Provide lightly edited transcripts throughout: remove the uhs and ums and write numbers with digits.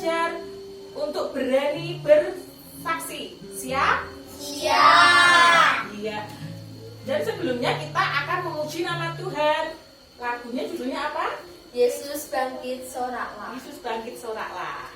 belajar untuk berani bersaksi. Siap? Siap. Iya. Dan sebelumnya kita akan memuji nama Tuhan. Lagunya judulnya apa? Yesus bangkit soraklah. Yesus bangkit soraklah.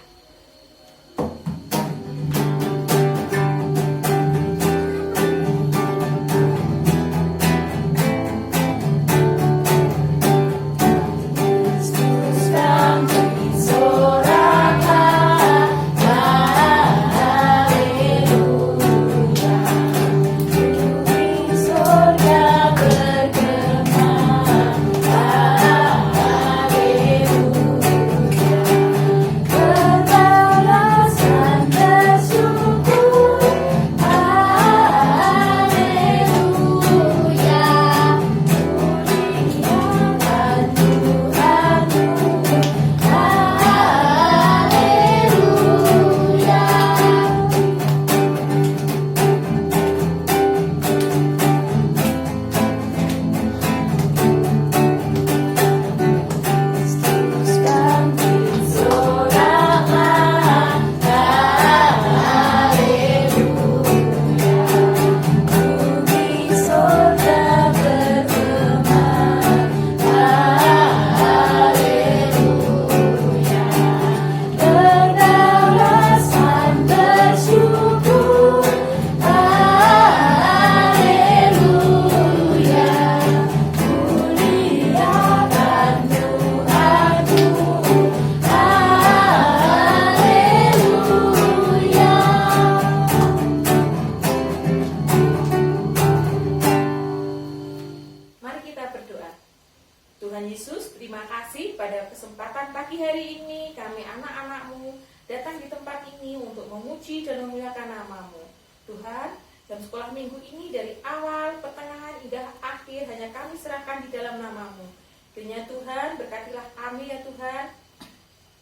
Tuhan Yesus, terima kasih pada kesempatan pagi hari ini kami anak-anak-Mu datang di tempat ini untuk memuji dan memuliakan nama-Mu. Tuhan, dalam sekolah minggu ini dari awal, pertengahan, hingga akhir hanya kami serahkan di dalam nama-Mu. Kiranya Tuhan, berkatilah kami ya Tuhan,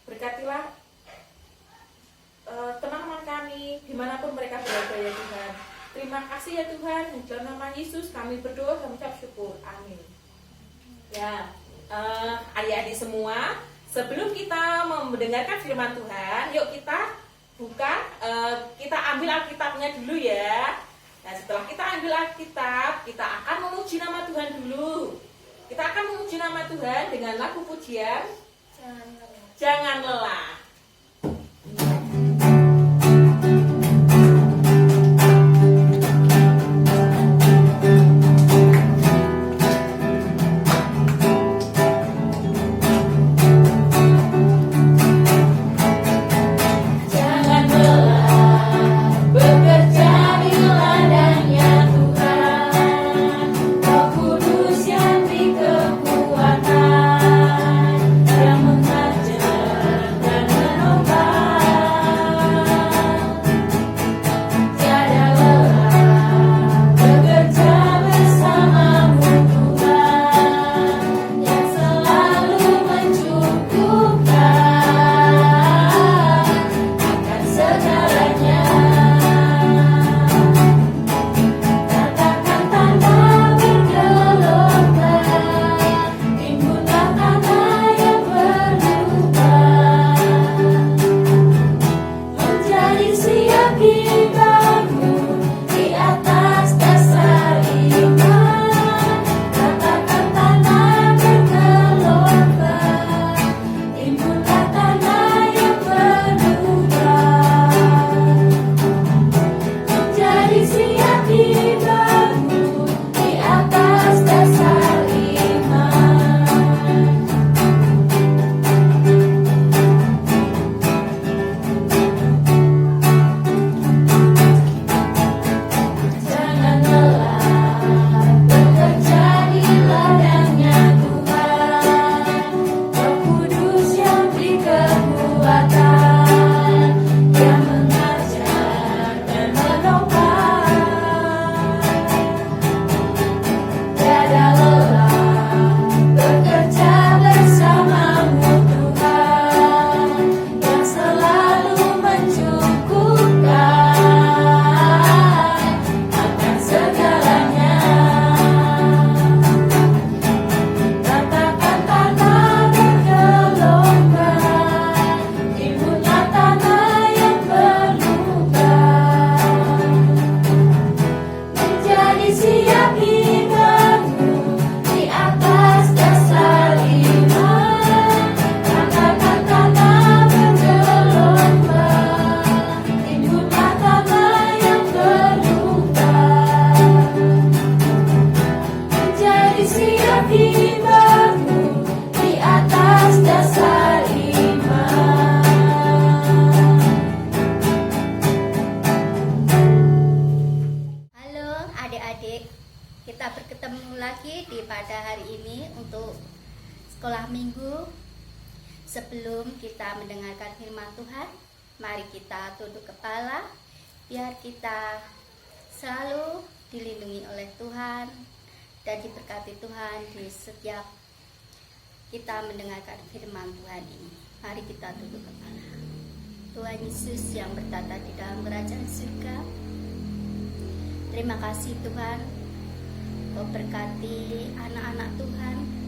berkatilah teman-teman kami dimanapun mereka berada ya Tuhan. Terima kasih ya Tuhan, di dalam nama Yesus kami berdoa dan mengucap syukur. Amin. Ya, adik-adik semua, sebelum kita mendengarkan firman Tuhan, yuk kita buka, kita ambil Alkitabnya dulu ya. Nah, setelah kita ambil Alkitab, kita akan memuji nama Tuhan dulu. Kita akan memuji nama Tuhan dengan lagu pujian Jangan Lelah. Dan Sebelum kita mendengarkan firman Tuhan, mari kita tunduk kepala, biar kita selalu dilindungi oleh Tuhan dan diberkati Tuhan di setiap kita mendengarkan firman Tuhan ini. Mari kita tunduk kepala. Tuhan Yesus yang bertata di dalam kerajaan surga, terima kasih Tuhan, Kau berkati anak-anak Tuhan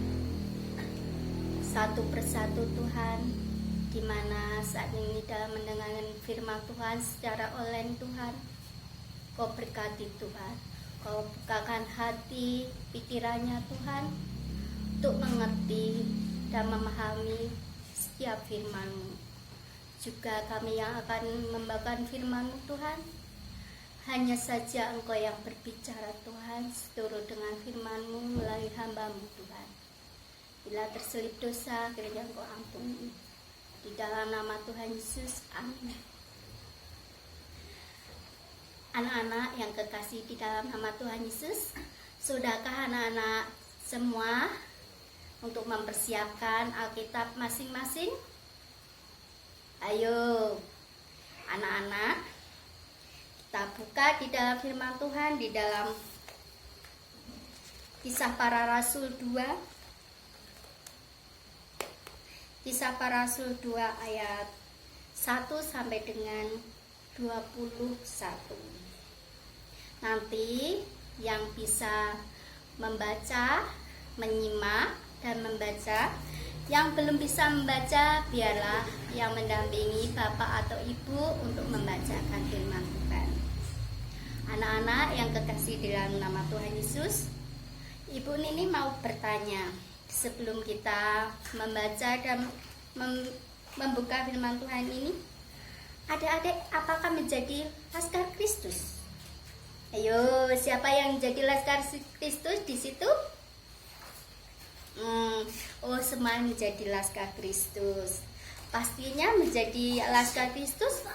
satu persatu Tuhan, di mana saat ini dalam mendengarkan firman Tuhan secara online Tuhan, Kau berkati Tuhan, Kau bukakan hati pikirannya Tuhan untuk mengerti dan memahami setiap firman-Mu. Juga kami yang akan membawakan firman-Mu Tuhan, hanya saja Engkau yang berbicara Tuhan, seturut dengan firman-Mu melalui hamba-Mu Tuhan. Bila terselip dosa, kiranya Engkau ampuni. Di dalam nama Tuhan Yesus, amin. Anak-anak yang kekasih di dalam nama Tuhan Yesus, sudahkah anak-anak semua untuk mempersiapkan Alkitab masing-masing? Ayo, anak-anak, kita buka di dalam firman Tuhan di dalam Kisah Para Rasul 2. Kisah Para Rasul 2 ayat 1 sampai dengan 21. Nanti yang bisa membaca, menyimak, dan membaca, yang belum bisa membaca, biarlah yang mendampingi Bapak atau Ibu untuk membacakan firman Tuhan. Anak-anak yang kekasih di dalam nama Tuhan Yesus, Ibu Nini mau bertanya, sebelum kita membaca dan membuka firman Tuhan ini, adik-adik apakah menjadi Laskar Kristus? Ayo, siapa yang jadi Laskar Kristus di situ? Oh, semua menjadi Laskar Kristus. Pastinya menjadi Laskar Kristus.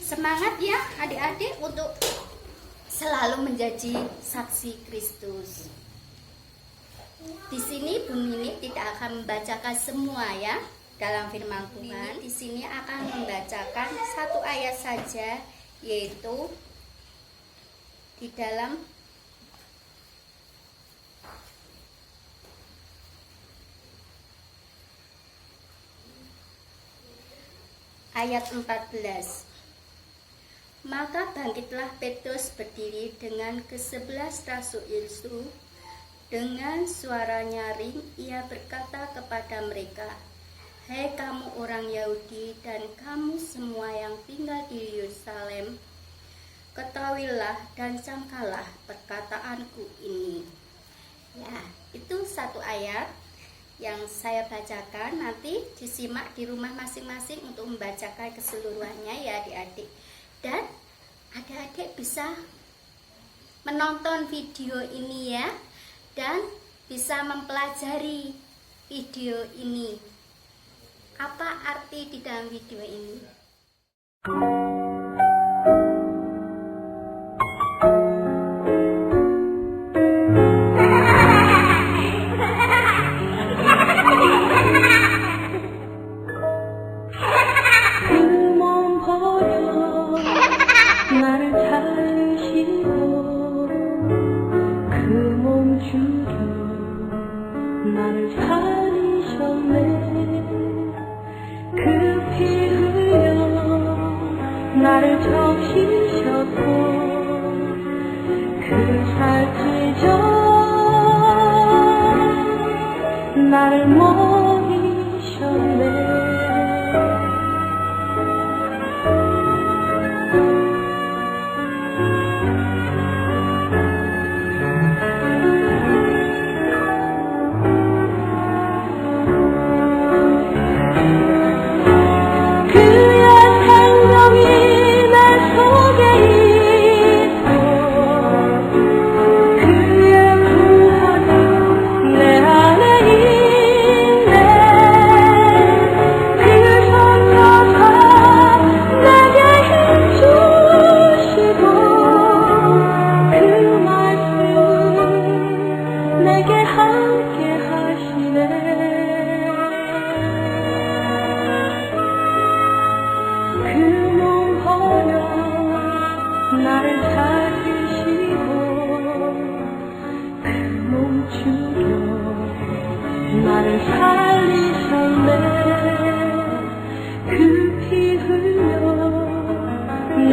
Semangat ya adik-adik untuk selalu menjadi saksi Kristus. Di sini Bu Nini tidak akan membacakan semua ya dalam firman Tuhan. Di sini akan membacakan satu ayat saja, yaitu di dalam ayat 14. Maka bangkitlah Petrus berdiri dengan ke-11 Rasul Yesus. Dengan suara nyaring ia berkata kepada mereka, "Hei kamu orang Yahudi dan kamu semua yang tinggal di Yerusalem, ketahuilah dan camkalah perkataanku ini." Ya, itu satu ayat yang saya bacakan. Nanti disimak di rumah masing-masing untuk membacakan keseluruhannya ya adik-adik. Dan adik-adik bisa menonton video ini ya, dan bisa mempelajari video ini. Apa arti di dalam video ini? 나를 적시셨고 그 살찌져 나를 먹이셨네. 그의 부활이 내 안에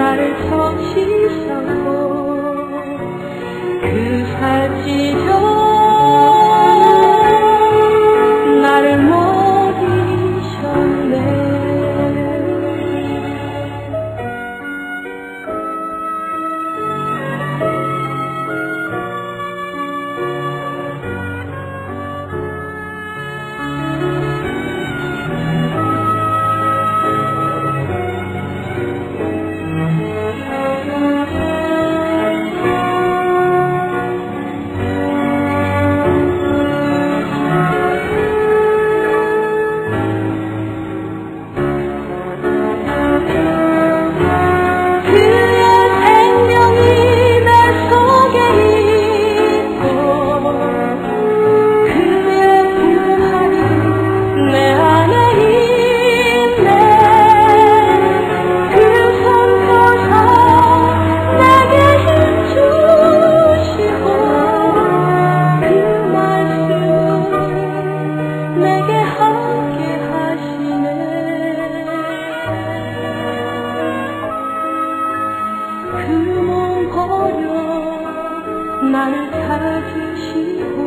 나를 적시셨고 그 살찌죠 나를 먹이셨네 나를 찾으시고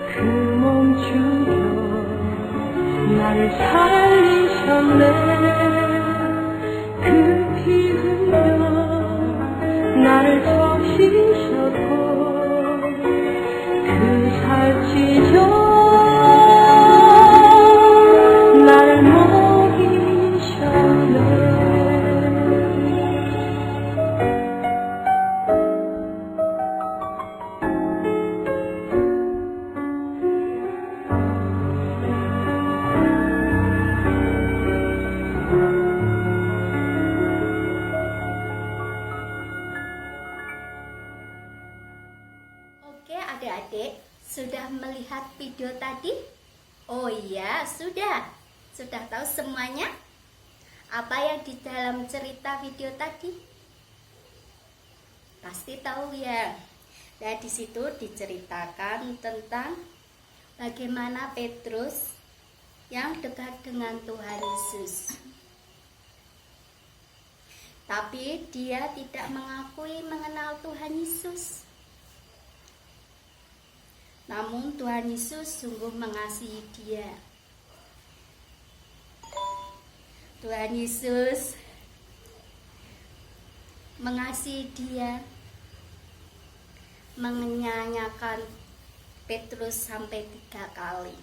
그 몸 죽여 나를 살리셨네 그 피 흘려 나를 적시셨고 그 살찌죠 나를 먹이셨네 Oke adik-adik, sudah melihat video tadi? Oh iya, sudah tahu semuanya? Apa yang di dalam cerita video tadi? Pasti tahu ya. Nah, di situ diceritakan tentang bagaimana Petrus yang dekat dengan Tuhan Yesus. Tapi dia tidak mengakui mengenal Tuhan Yesus. Namun Tuhan Yesus sungguh mengasihi dia. Tuhan Yesus mengasihi dia, menyanyikan Petrus sampai 3 kali.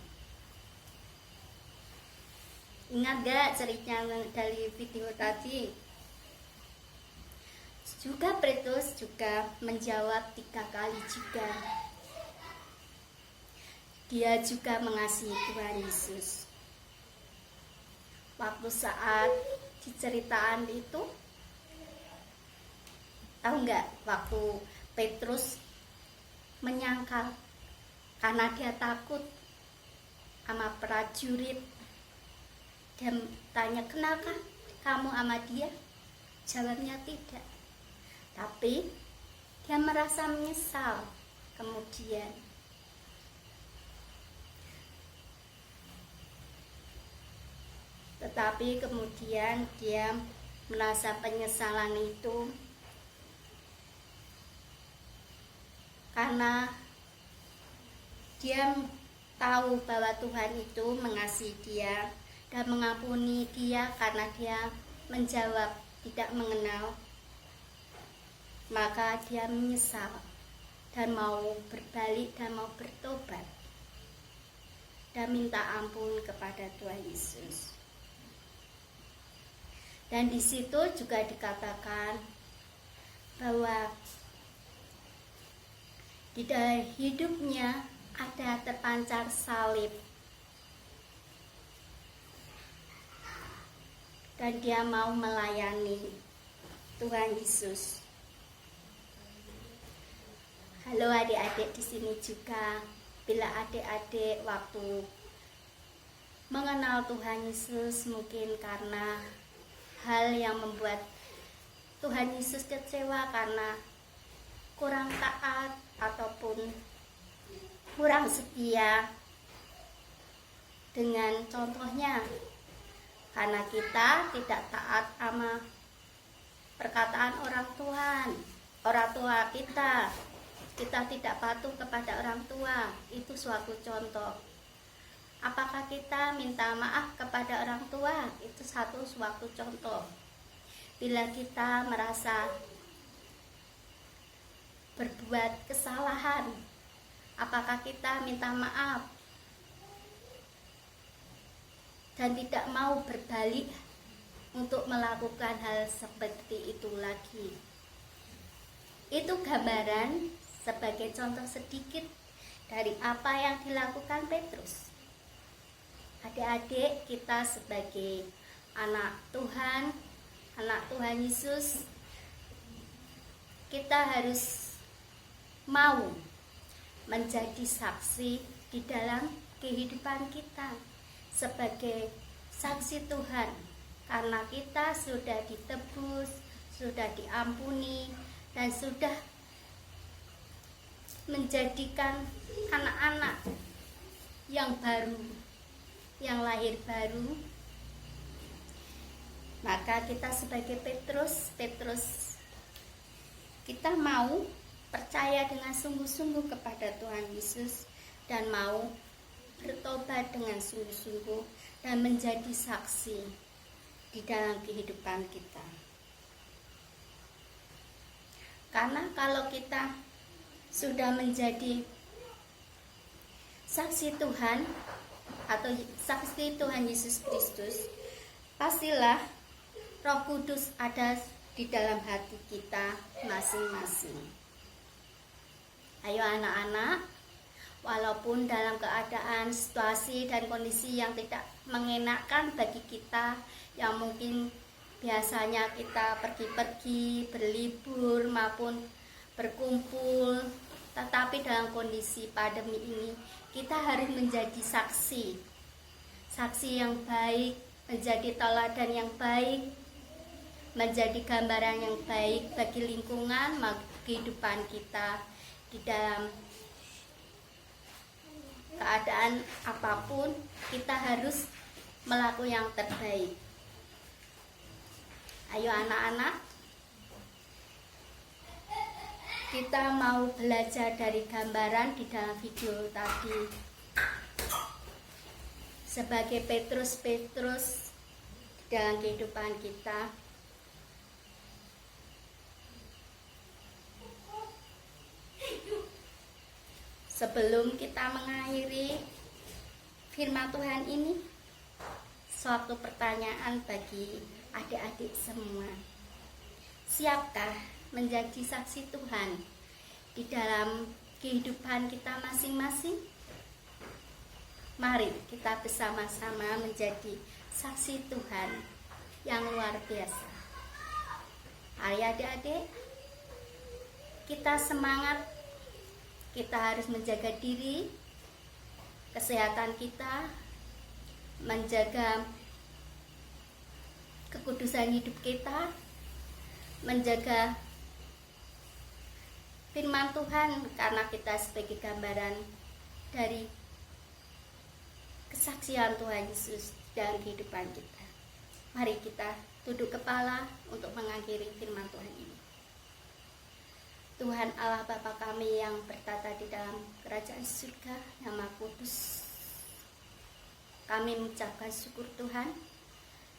Ingat gak cerita dari video tadi? Juga Petrus juga menjawab 3 kali juga. Dia juga mengasihi Tuhan Yesus. Waktu saat diceritaan itu, tahu nggak? Waktu Petrus menyangkal karena dia takut sama prajurit. Dia tanya, kenapa kamu sama dia? Jawabnya tidak. Tapi dia merasa menyesal kemudian. Tetapi kemudian dia merasa penyesalan itu karena dia tahu bahwa Tuhan itu mengasihi dia dan mengampuni dia karena dia menjawab tidak mengenal. Maka dia menyesal dan mau berbalik dan mau bertobat dan minta ampun kepada Tuhan Yesus. Dan di situ juga dikatakan bahwa di dalam hidupnya ada terpancar salib. Dan dia mau melayani Tuhan Yesus. Halo adik-adik di sini juga. Bila adik-adik waktu mengenal Tuhan Yesus mungkin karena hal yang membuat Tuhan Yesus kecewa karena kurang taat ataupun kurang setia dengan contohnya karena kita tidak taat sama perkataan orang tua kita tidak patuh kepada orang tua, itu suatu contoh. Apakah kita minta maaf kepada orang tua? Itu suatu contoh. Bila kita merasa berbuat kesalahan, apakah kita minta maaf dan tidak mau berbalik untuk melakukan hal seperti itu lagi? Itu gambaran sebagai contoh sedikit dari apa yang dilakukan Petrus. Adik-adik, kita sebagai anak Tuhan Yesus, kita harus mau menjadi saksi di dalam kehidupan kita sebagai saksi Tuhan, karena kita sudah ditebus, sudah diampuni, dan sudah menjadikan anak-anak yang baru, yang lahir baru. Maka kita sebagai Petrus, kita mau percaya dengan sungguh-sungguh kepada Tuhan Yesus dan mau bertobat dengan sungguh-sungguh dan menjadi saksi di dalam kehidupan kita. Karena kalau kita sudah menjadi saksi Tuhan atau saksi Tuhan Yesus Kristus, pastilah Roh Kudus ada di dalam hati kita masing-masing. Ayo anak-anak, walaupun dalam keadaan, situasi, dan kondisi yang tidak mengenakan bagi kita, yang mungkin biasanya kita pergi-pergi, berlibur, maupun berkumpul, tetapi dalam kondisi pandemi ini, kita harus menjadi saksi yang baik, menjadi teladan yang baik, menjadi gambaran yang baik bagi lingkungan, kehidupan kita di dalam keadaan apapun. Kita harus melakukan yang terbaik. Ayo anak-anak, kita mau belajar dari gambaran di dalam video tadi. Sebagai Petrus dalam kehidupan kita, sebelum kita mengakhiri firman Tuhan ini, suatu pertanyaan bagi adik-adik semua. Siapkah menjadi saksi Tuhan di dalam kehidupan kita masing-masing? Mari kita bersama-sama menjadi saksi Tuhan yang luar biasa. Ayo adik-adik, kita semangat. Kita harus menjaga diri, kesehatan kita, menjaga kekudusan hidup kita, menjaga firman Tuhan, karena kita sebagai gambaran dari kesaksian Tuhan Yesus dalam kehidupan kita. Mari kita tunduk kepala untuk mengakhiri firman Tuhan ini. Tuhan Allah Bapa kami yang bertata di dalam kerajaan surga, Nama Kudus, kami mengucapkan syukur Tuhan.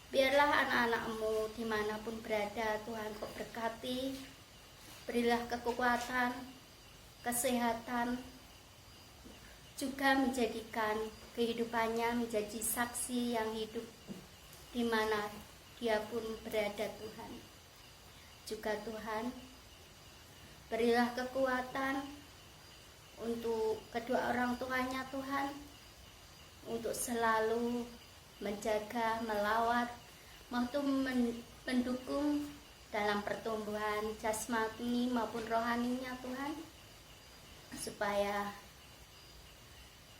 Biarlah anak-anak-Mu dimanapun berada, Tuhan Kau berkati, berilah kekuatan, kesehatan, juga menjadikan kehidupannya menjadi saksi yang hidup di mana dia pun berada Tuhan. Juga Tuhan, berilah kekuatan untuk kedua orang tuanya Tuhan, untuk selalu menjaga, melawat, maupun mendukung dalam pertumbuhan jasmani maupun rohaninya Tuhan, supaya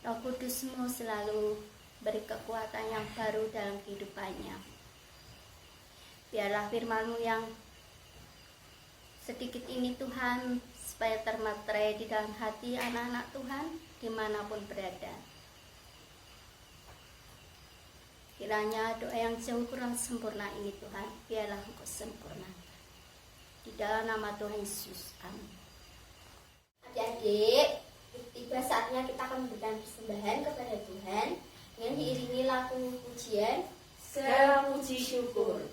Roh Kudus-Mu selalu beri kekuatan yang baru dalam kehidupannya. Biarlah firman-Mu yang sedikit ini Tuhan, supaya termaterai di dalam hati anak-anak Tuhan dimanapun berada. Kiranya doa yang jauh kurang sempurna ini Tuhan, biarlah Engkau sempurnakan. Di dalam nama Tuhan Yesus. Amin. Adik-adik, tiba saatnya kita akan memberikan persembahan kepada Tuhan dengan diiringi lagu pujian Segala puji syukur.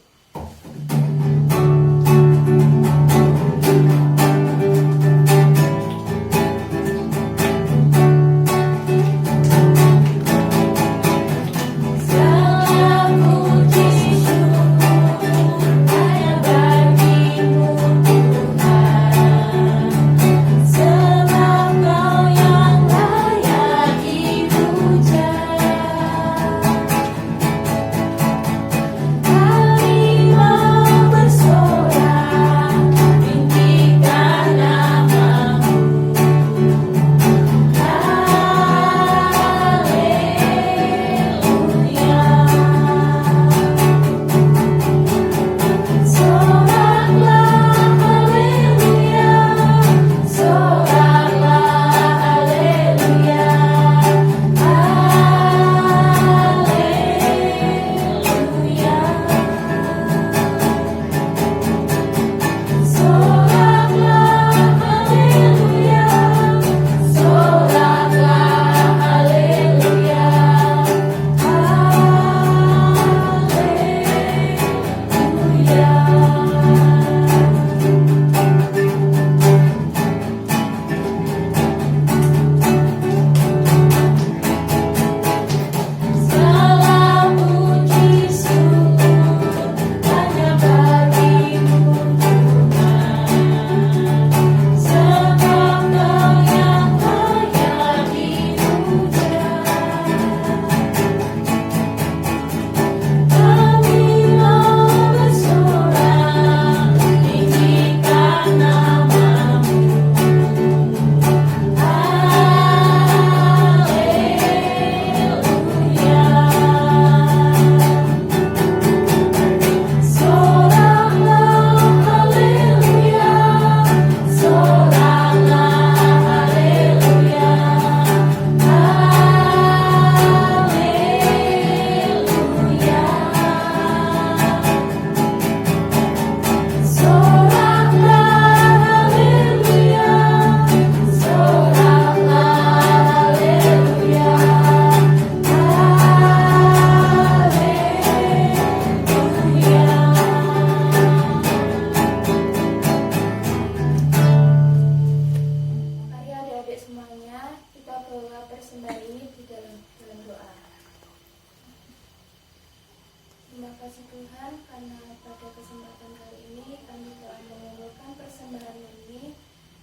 Terima kasih Tuhan karena pada kesempatan kali ini kami telah mengumpulkan persembahan ini.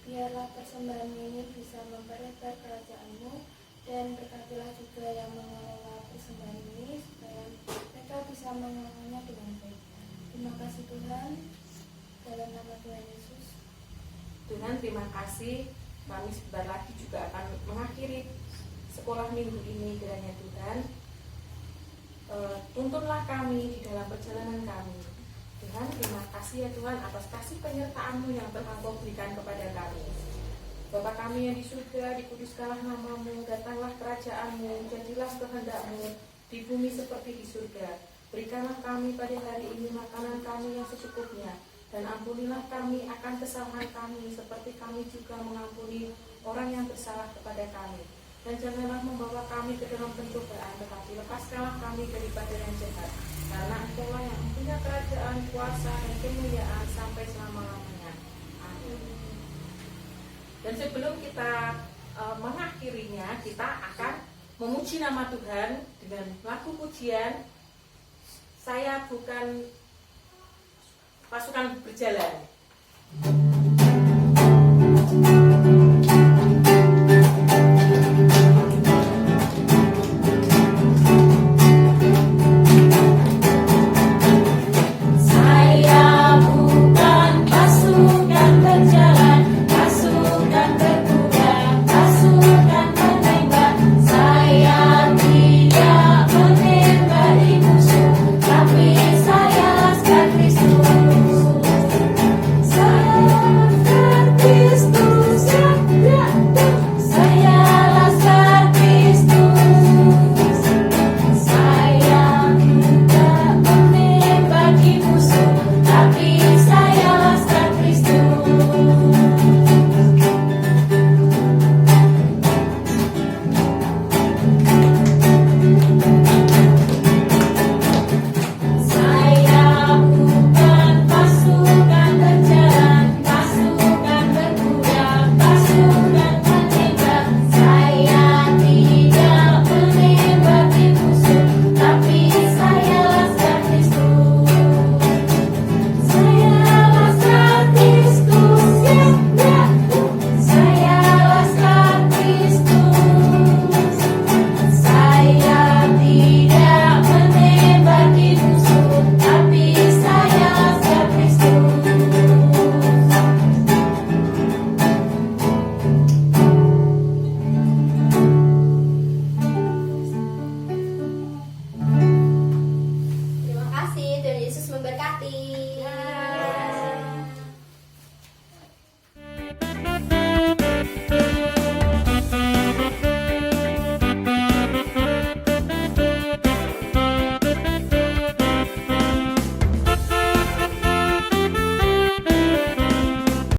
Biarlah persembahan ini bisa memperlebar kerajaan-Mu dan berkatilah juga yang mengelola persembahan ini supaya mereka bisa mengelolanya dengan baik. Terima kasih Tuhan, dalam nama Tuhan Yesus. Tuhan, terima kasih. Kami sebentar lagi juga akan mengakhiri sekolah minggu ini, kiranya Tuhan tuntunlah kami di dalam perjalanan kami. Tuhan, terima kasih ya Tuhan atas kasih penyertaan-Mu yang telah Kau berikan kepada kami. Bapa kami yang di surga, dikuduskanlah nama-Mu, datanglah kerajaan-Mu, jadilah kehendak-Mu di bumi seperti di surga. Berikanlah kami pada hari ini makanan kami yang secukupnya, dan ampunilah kami akan kesalahan kami seperti kami juga mengampuni orang yang bersalah kepada kami. Dan janganlah membawa kami ke dalam pencobaan, tetapi lepaskanlah kami daripada yang jahat. Karena Engkau-lah yang mempunyai kerajaan, kuasa, dan kemuliaan sampai selama-lamanya. Amin. Dan sebelum kita mengakhirinya, kita akan memuji nama Tuhan dengan lagu pujian Saya Bukan Pasukan Berjalan.